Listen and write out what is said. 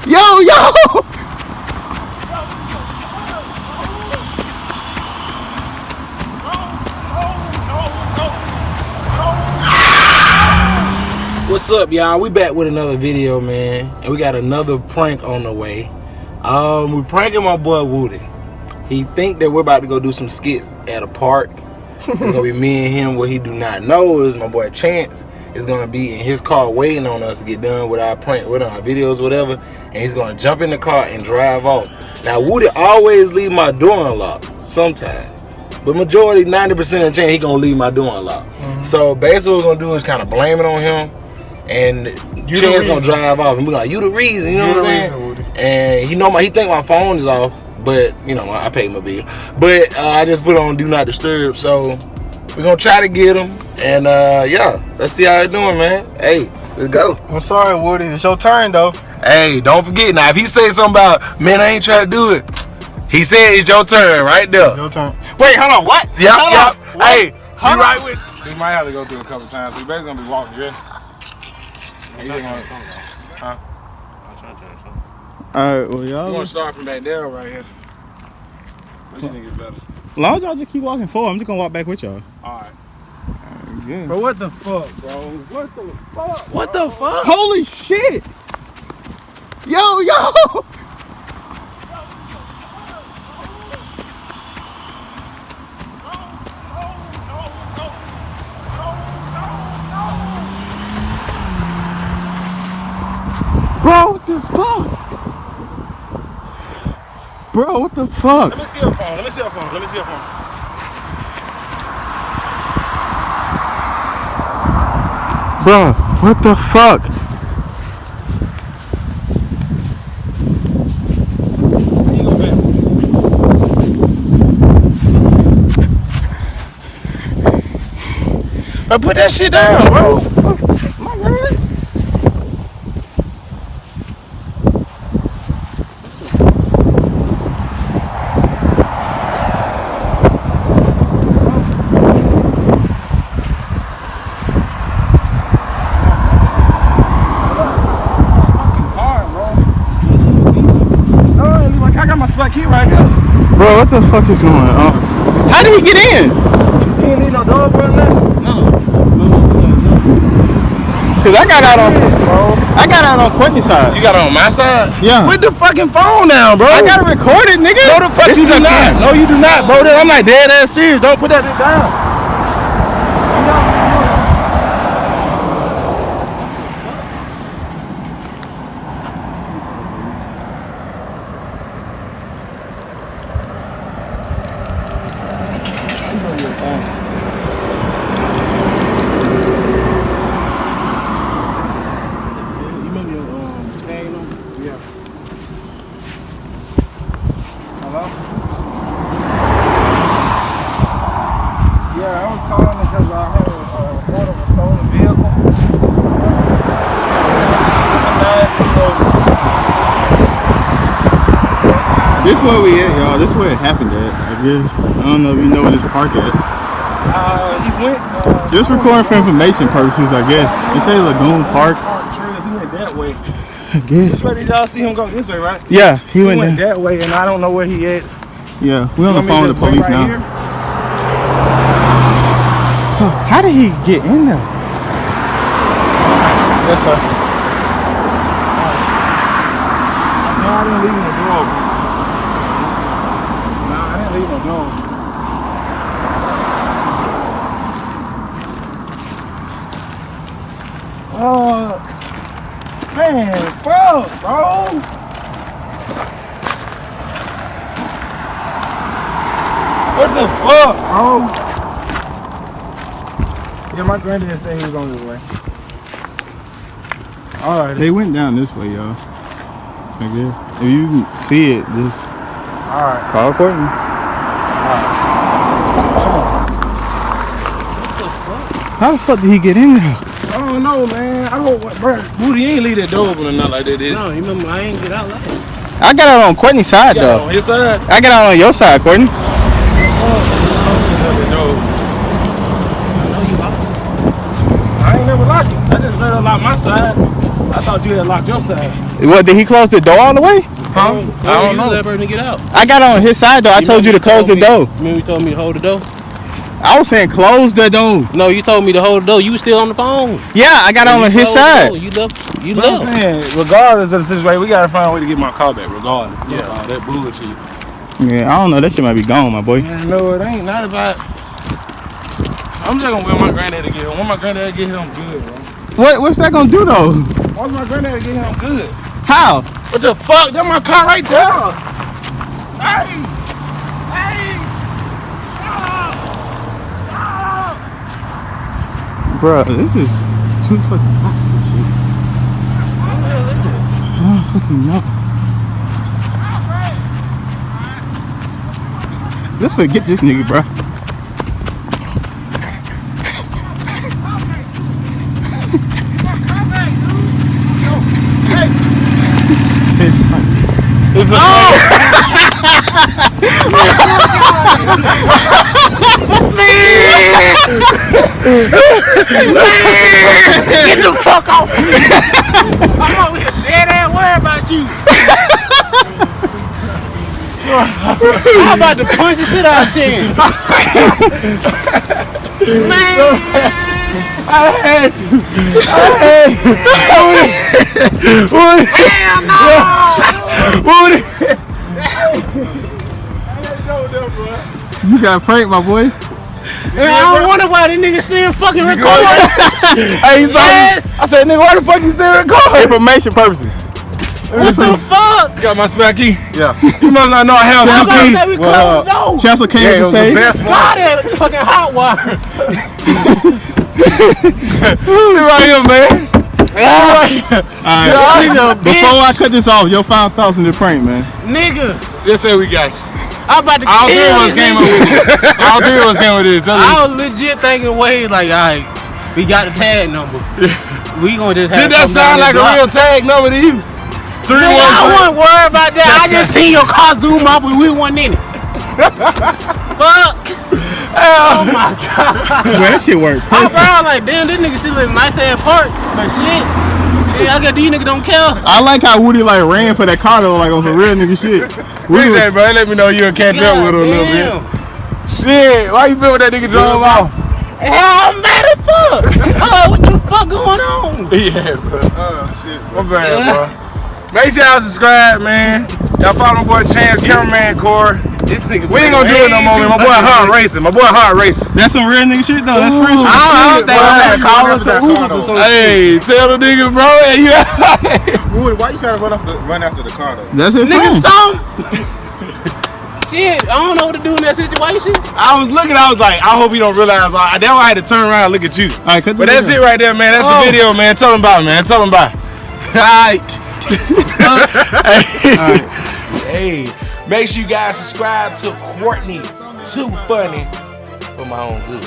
Yo! What's up, y'all? We back with another video, man, and we got another prank on the way. We're pranking my boy Wooty. He think that we're about to go do some skits at a park. It's gonna be me and him. What he do not know is my boy Chance is gonna be in his car waiting on us to get done with our prank, with our videos, whatever. And he's gonna jump in the car and drive off. Now Wooty always leave my door unlocked sometimes, but majority 90% of the chance he gonna leave my door unlocked. So basically what we're gonna do is kind of blame it on him. And Chance gonna drive off, and we're like, "You the reason," you know what I'm saying? And he think my phone is off, but you know I paid my bill. But I just put on Do Not Disturb, so we're gonna try to get him. And yeah, let's see how it's doing, man. Hey, let's go. I'm sorry, Woody. It's your turn, though. Hey, don't forget now. If he say something about, man, I ain't trying to do it. He said it's your turn right there. Your turn. Wait, hold on. What? Yep. Hey, you right with? We might have to go through a couple times. We basically gonna be walking, yeah. Huh? Alright, well, y'all. We're gonna start from back there right here. Which you think is better? As long as y'all just keep walking forward, I'm just gonna walk back with y'all. Alright. Yeah. Bro, what the fuck, bro? What the fuck? What the fuck? Holy shit! Yo! Bro, what the fuck? Bro, what the fuck? Let me see your phone. Let me see your phone. Bro, what the fuck? You go back. Bro, put that shit down, bro. My God. Key right here. Bro, what the fuck is going on? How did he get in? He didn't need no door for nothing? No. Cause I got out on Courtney's side. You got it on my side? Yeah. Put the fucking phone down, bro. I gotta record it, nigga. No, the fuck you do not. No, you do not, bro. I'm like dead ass serious. Don't put that shit down. Yeah, I was calling because I had a report of a stolen vehicle. This is where we at, y'all. This is where it happened at, I guess. I don't know if you know where this park at. He went. Just recording for information purposes, I guess. It say Lagoon Park. He went that way. I guess. This way, did y'all see him go this way, right? Yeah, he went that way, and I don't know where he at. Yeah, we on the phone with the police now. Here? How did he get in there? Yes, sir. No, I didn't leave no door. No, I didn't leave no door. Man, fuck, bro. What the fuck, bro? Yeah, my granddad said he was on this way. Alright. They went down this way, y'all. I guess. If you can see it, just call Courtney. How the fuck did he get in there? I don't know, man. I don't want, bro. Wooty ain't leave that door open or nothing like that, did he? No, you remember I ain't get out like that. I got out on Courtney's side, though. On his side? I got out on your side, Courtney. No. I ain't never locked it. I just let her lock my side. I thought you had locked your side. What, did he close the door all the way? Huh? I don't You know. let person get out. I got on his side though. I told you to close the door. Remember you told me to hold the door? I was saying close the door. No, you told me to hold the door. You was still on the phone. Yeah, I got on You his closed the side. door. You left. You But I'm left. saying, regardless of the situation, we gotta find a way to get my car back. Regardless. Yeah. All that bullshit. Yeah, I don't know. That shit might be gone, my boy. Man, no, it ain't. Not if I'm just gonna wait my granddad to get him. When my granddad get here, I'm good, bro. What's that gonna do though? Once my granddad get here, I'm good. How? What the fuck? That's my car right there. Hey! Hey! Bro, this is too fucking hot for this shit. I don't fucking know. Let's forget this nigga, bro. It's a Get the fuck off! I'm over here dead ass worried about you. I'm about to punch the shit out of you. Man. I had you. Wooty. Hell no! Wooty. You got pranked, my boy. Man, I don't wonder why this nigga still fucking recording. Hey, you saw Yes. me? I said, nigga, why the fuck you still recording? Information purposes. What the fuck? Got my spare key. Yeah. You must not know I have I'm two about to keys. say we Well, closed the door. Chancellor came Yeah, it to was the say. best one. God, that fucking hot wire. Sit right here, man. Alright. Nigga, Before I bitch. cut this off, your final thoughts on the prank, man. Nigga. Just say we got you. I'm about to All three kill of us this came nigga. up with it. All three of us came with this. I was legit thinking ways like, alright, we got the tag number. We gonna just have Did that to come sound down like a this real block. tag number to you? Nigga, I wasn't worried about that. I just seen your car zoom off and we wasn't in it. Fuck. Oh my god. Well, that shit worked. I was like, damn, this nigga still in a nice ass park. But shit. Yeah, I got these niggas don't care. I like how Woody like ran for that car though, like on some real nigga shit. Woody Appreciate it, was, bro. Let me know you'll catch up with her a little bit. Shit, why you been with that nigga drove off? Hell, I'm mad as fuck. Oh, what the fuck going on? Yeah, bro. Oh shit. My bad, bro. Make sure y'all subscribe, man. Y'all follow my boy Chance, cameraman Corey. This nigga. We ain't gonna do it no more, man. My boy Hard Racing. My boy Hard Racing. that's some real nigga shit though. That's free shit. I don't think I'm Hey, gonna call run us after some that car, Ubers or though. some shit. Hey, tell the nigga, bro. Hey, yeah. Woody, why you trying to run after the car though? That's it. Nigga, Free. some shit. I don't know what to do in that situation. I was looking, I was like, I hope you don't realize. That's why I had to turn around and look at you. Alright, cut But this that's it video. right there, man. That's the video, man. Tell them about it, man. Tell them about it. Alright. Hey, make sure you guys subscribe to Courtney. Too funny for my own good.